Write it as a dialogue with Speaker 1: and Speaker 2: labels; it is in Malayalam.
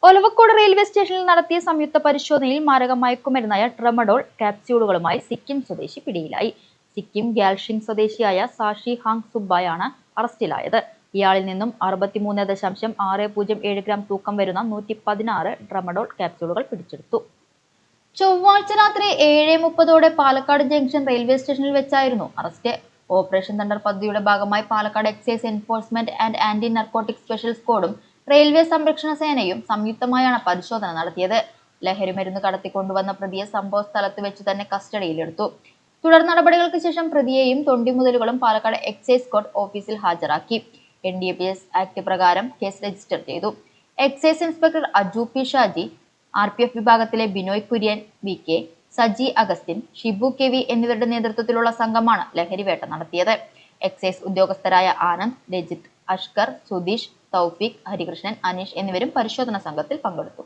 Speaker 1: ഒലവക്കോട് റെയിൽവേ സ്റ്റേഷനിൽ നടത്തിയ സംയുക്ത പരിശോധനയിൽ മാരക മയക്കുമരുന്നായ ട്രമഡോൾ ക്യാപ്സ്യൂളുകളുമായി സിക്കിം സ്വദേശി പിടിയിലായി. സിക്കിം ഗ്യാൽഷിംഗ് സ്വദേശിയായ സാഷി ഹാങ് സുബ്ബായാണ് അറസ്റ്റിലായത്. ഇയാളിൽ നിന്നും 63.607 ഗ്രാം തൂക്കം വരുന്ന 116 ട്രമഡോൾ ക്യാപ്സ്യൂളുകൾ പിടിച്ചെടുത്തു. ചൊവ്വാഴ്ച രാത്രി 7:30 പാലക്കാട് ജംഗ്ഷൻ റെയിൽവേ സ്റ്റേഷനിൽ വെച്ചായിരുന്നു അറസ്റ്റ്. ഓപ്പറേഷൻ തണ്ടർ പദ്ധതിയുടെ ഭാഗമായി Palakkad excise enforcement and anti narcotic special സ്ക്വാഡും റെയിൽവേ സംരക്ഷണ സേനയും സംയുക്തമായാണ് പരിശോധന നടത്തിയത്. ലഹരിമരുന്ന് കടത്തിക്കൊണ്ടുവന്ന പ്രതിയെ സംഭവ സ്ഥലത്ത് വെച്ച് തന്നെ കസ്റ്റഡിയിലെടുത്തു. തുടർ നടപടികൾക്ക് ശേഷം പ്രതിയെയും തൊണ്ടിമുതലുകളും പാലക്കാട് എക്സൈസ് സ്ക്വാഡ് ഓഫീസിൽ ഹാജരാക്കി. NDPS ആക്ട് പ്രകാരം കേസ് രജിസ്റ്റർ ചെയ്തു. Excise inspector Aju P Shaji, RPF വിഭാഗത്തിലെ Binoy Kurian, VK, Saji Augustine, Shibu KV എന്നിവരുടെ നേതൃത്വത്തിലുള്ള സംഘമാണ് ലഹരിവേട്ട നടത്തിയത്. എക്സൈസ് ഉദ്യോഗസ്ഥരായ ആനന്ദ്, രജിത്, അഷ്കർ, സുധീഷ്, തൗഫീഖ്, ഹരികൃഷ്ണൻ, അനീഷ് എന്നിവരും പരിശോധനാ സംഘത്തിൽ പങ്കെടുത്തു.